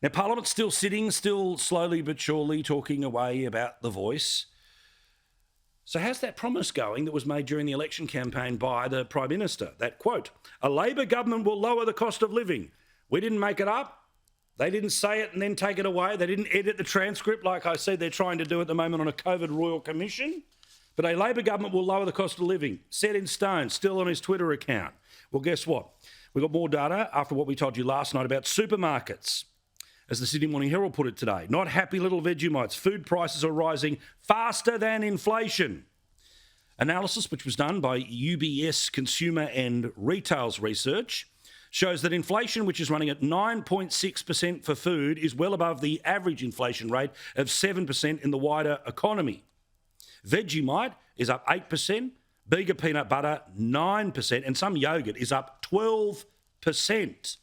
Now, Parliament's still sitting, still slowly but surely talking away about the voice. So how's that promise going that was made during the election campaign by the Prime Minister? That quote, "A Labor government will lower the cost of living." We didn't make it up. They didn't say it and then take it away. They didn't edit the transcript like I said they're trying to do at the moment on a COVID Royal Commission. But a Labor government will lower the cost of living. Set in stone, still on his Twitter account. Well, guess what? We've got more data after what we told you last night about supermarkets. As the Sydney Morning Herald put it today, not happy little Vegemites. Food prices are rising faster than inflation. Analysis, which was done by UBS Consumer and Retails Research, shows that inflation, which is running at 9.6% for food, is well above the average inflation rate of 7% in the wider economy. Vegemite is up 8%, Bega peanut butter 9%, and some yogurt is up 12%.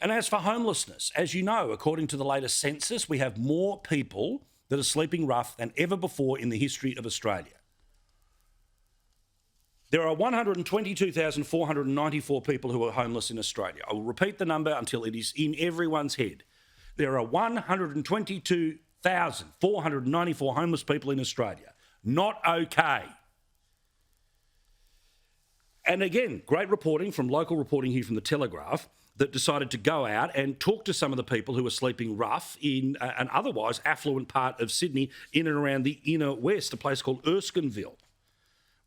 And as for homelessness, as you know, according to the latest census, we have more people that are sleeping rough than ever before in the history of Australia. There are 122,494 people who are homeless in Australia. I will repeat the number until it is in everyone's head. There are 122,494 homeless people in Australia. Not okay. And again, great reporting from local reporting here from the Telegraph that decided to go out and talk to some of the people who are sleeping rough in an otherwise affluent part of Sydney in and around the inner west, a place called Erskineville,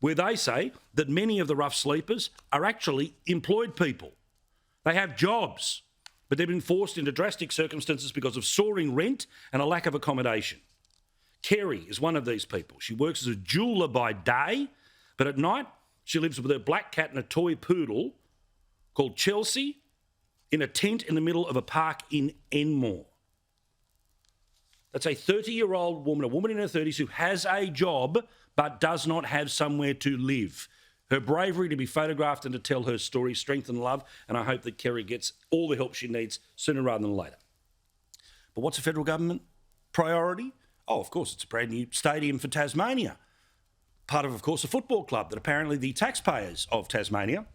where they say that many of the rough sleepers are actually employed people. They have jobs, but they've been forced into drastic circumstances because of soaring rent and a lack of accommodation. Kerry is one of these people. She works as a jeweller by day, but at night she lives with her black cat and a toy poodle called Chelsea in a tent in the middle of a park in Enmore. That's a 30-year-old woman, a woman in her 30s who has a job but does not have somewhere to live. Her bravery to be photographed and to tell her story, strength and love, and I hope that Kerry gets all the help she needs sooner rather than later. But what's a federal government priority? Oh, of course, it's a brand new stadium for Tasmania. Part of course, a football club that apparently the taxpayers of Tasmania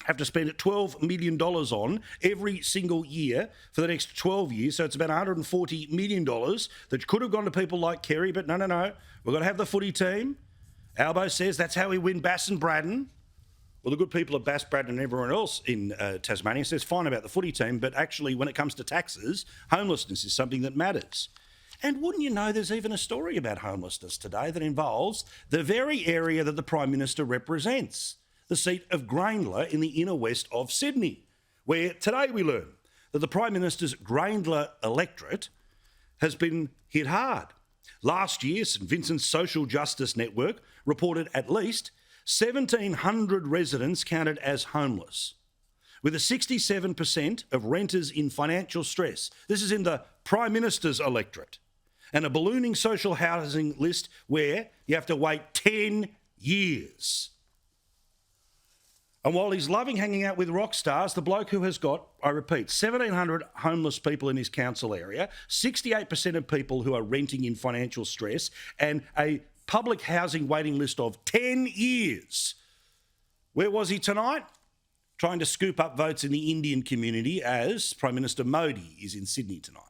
have to spend $12 million on every single year for the next 12 years. So it's about $140 million that could have gone to people like Kerry, but no. We've got to have the footy team. Albo says that's how we win Bass and Braddon. Well, the good people of Bass, Braddon and everyone else in Tasmania says fine about the footy team, but actually when it comes to taxes, homelessness is something that matters. And wouldn't you know, there's even a story about homelessness today that involves the very area that the Prime Minister represents, the seat of Graindler in the inner west of Sydney, where today we learn that the Prime Minister's Graindler electorate has been hit hard. Last year, St Vincent's Social Justice Network reported at least 1,700 residents counted as homeless, with a 67% of renters in financial stress. This is in the Prime Minister's electorate, and a ballooning social housing list where you have to wait 10 years. And while he's loving hanging out with rock stars, the bloke who has got, I repeat, 1,700 homeless people in his council area, 68% of people who are renting in financial stress, and a public housing waiting list of 10 years. Where was he tonight? Trying to scoop up votes in the Indian community as Prime Minister Modi is in Sydney tonight.